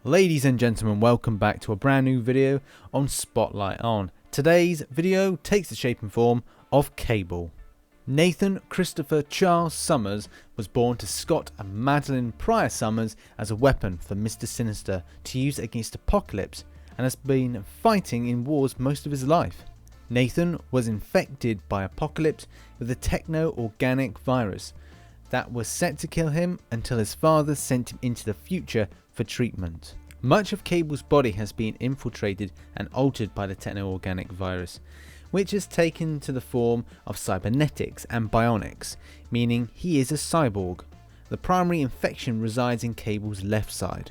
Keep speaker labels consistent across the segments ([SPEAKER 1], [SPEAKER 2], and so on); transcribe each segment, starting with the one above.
[SPEAKER 1] Ladies and gentlemen, welcome back to a brand new video on Spotlight On. Today's video takes the shape and form of Cable. Nathan Christopher Charles Summers was born to Scott and Madeline Pryor Summers as a weapon for Mr. Sinister to use against Apocalypse, and has been fighting in wars most of his life. Nathan was infected by Apocalypse with a techno-organic virus that was set to kill him until his father sent him into the future for treatment. Much of Cable's body has been infiltrated and altered by the techno-organic virus, which has taken to the form of cybernetics and bionics, meaning he is a cyborg. The primary infection resides in Cable's left side.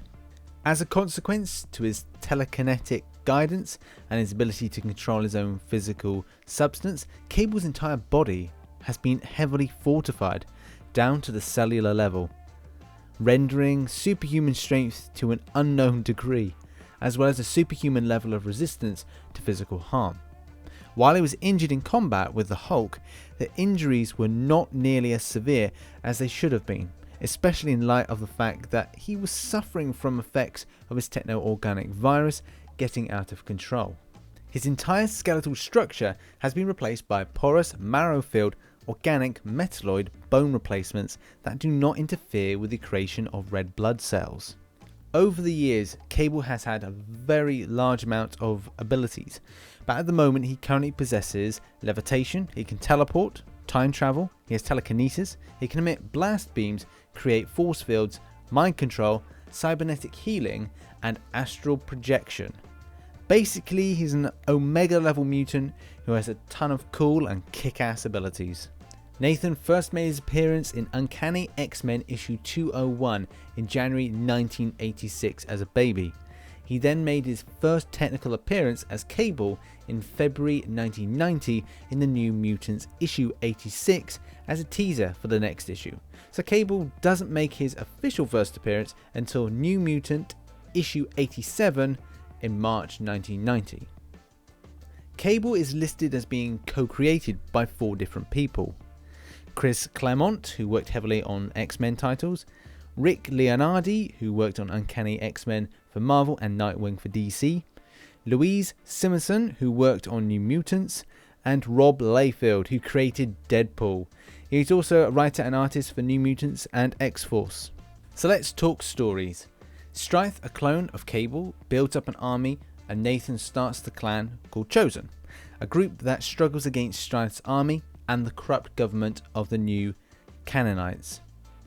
[SPEAKER 1] As a consequence to his telekinetic guidance and his ability to control his own physical substance, Cable's entire body has been heavily fortified down to the cellular level, rendering superhuman strength to an unknown degree, as well as a superhuman level of resistance to physical harm. While he was injured in combat with the Hulk, the injuries were not nearly as severe as they should have been, especially in light of the fact that he was suffering from effects of his techno-organic virus getting out of control. His entire skeletal structure has been replaced by porous, marrow-filled, organic metalloid bone replacements that do not interfere with the creation of red blood cells. Over the years, Cable has had a very large amount of abilities, but at the moment he currently possesses levitation, he can teleport, time travel, he has telekinesis, he can emit blast beams, create force fields, mind control, cybernetic healing, and astral projection. Basically, he's an Omega level mutant who has a ton of cool and kick-ass abilities. Nathan first made his appearance in Uncanny X-Men issue 201 in January 1986 as a baby. He then made his first technical appearance as Cable in February 1990 in the New Mutants issue 86 as a teaser for the next issue. So Cable doesn't make his official first appearance until New Mutant issue 87 in March 1990. Cable is listed as being co-created by 4 different people. Chris Claremont, who worked heavily on X-Men titles, Rick Leonardi, who worked on Uncanny X-Men for Marvel and Nightwing for DC, Louise Simonson, who worked on New Mutants, and Rob Liefeld, who created Deadpool. He is also a writer and artist for New Mutants and X-Force. So let's talk stories. Strife, a clone of Cable, builds up an army and Nathan starts the clan called Chosen, a group that struggles against Strife's army and the corrupt government of the new Canaanites.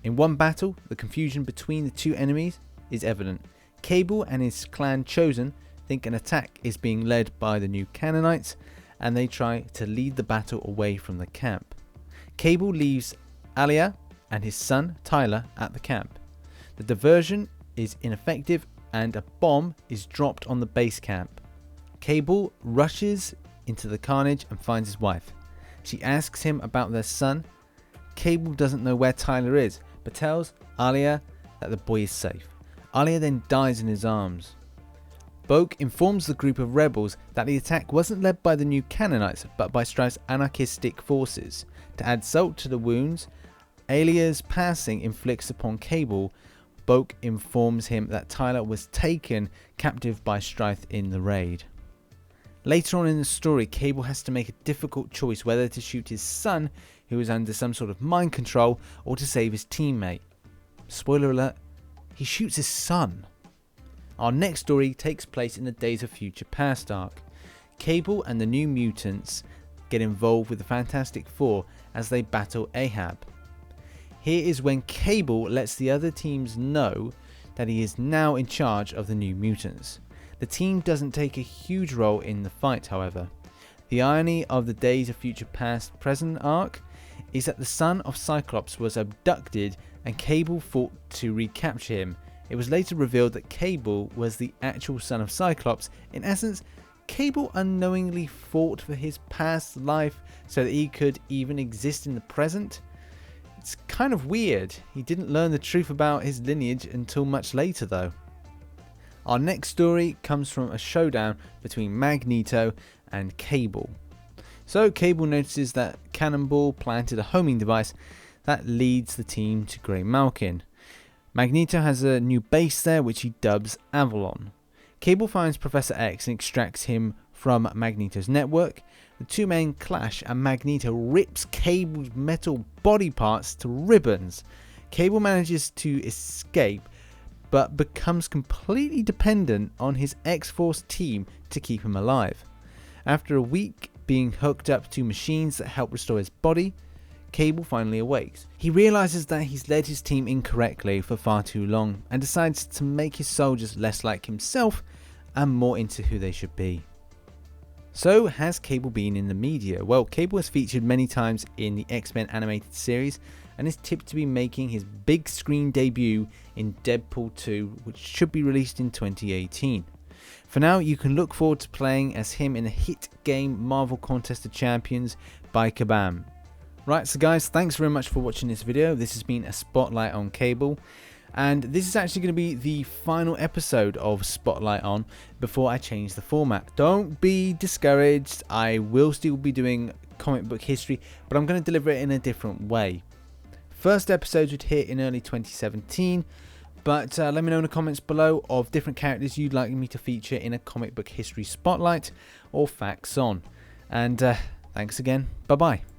[SPEAKER 1] In one battle, the confusion between the two enemies is evident. Cable and his clan Chosen think an attack is being led by the new Canaanites, and they try to lead the battle away from the camp. Cable leaves Alia and his son Tyler at the camp. The diversion is ineffective and a bomb is dropped on the base camp. Cable rushes into the carnage and finds his wife. She asks him about their son. Cable doesn't know where Tyler is, but tells Alia that the boy is safe. Alia then dies in his arms. Boke informs the group of rebels that the attack wasn't led by the new Canaanites, but by Strife's anarchistic forces. To add salt to the wounds Alia's passing inflicts upon Cable, Boke informs him that Tyler was taken captive by Strife in the raid. Later on in the story, Cable has to make a difficult choice whether to shoot his son, who is under some sort of mind control, or to save his teammate. Spoiler alert, he shoots his son. Our next story takes place in the Days of Future Past arc. Cable and the New Mutants get involved with the Fantastic Four as they battle Ahab. Here is when Cable lets the other teams know that he is now in charge of the New Mutants. The team doesn't take a huge role in the fight, however. The irony of the Days of Future Past Present arc is that the son of Cyclops was abducted and Cable fought to recapture him. It was later revealed that Cable was the actual son of Cyclops. In essence, Cable unknowingly fought for his past life so that he could even exist in the present. It's kind of weird. He didn't learn the truth about his lineage until much later though. Our next story comes from a showdown between Magneto and Cable. So Cable notices that Cannonball planted a homing device that leads the team to Grey Malkin. Magneto has a new base there which he dubs Avalon. Cable finds Professor X and extracts him from Magneto's network. The two men clash and Magneto rips Cable's metal body parts to ribbons. Cable manages to escape but becomes completely dependent on his X-Force team to keep him alive. After a week being hooked up to machines that help restore his body, Cable finally awakes. He realizes that he's led his team incorrectly for far too long and decides to make his soldiers less like himself and more into who they should be. So, has Cable been in the media? Well, Cable has featured many times in the X-Men animated series and is tipped to be making his big screen debut in Deadpool 2, which should be released in 2018. For now, you can look forward to playing as him in the hit game Marvel Contest of Champions by Kabam. Right, so guys, thanks very much for watching this video. This has been a spotlight on Cable, and this is actually going to be the final episode of Spotlight On before I change the format. Don't be discouraged, I will still be doing comic book history, but I'm going to deliver it in a different way. First episode would hit in early 2017, but let me know in the comments below of different characters you'd like me to feature in a comic book history spotlight or facts on. And thanks again, bye bye.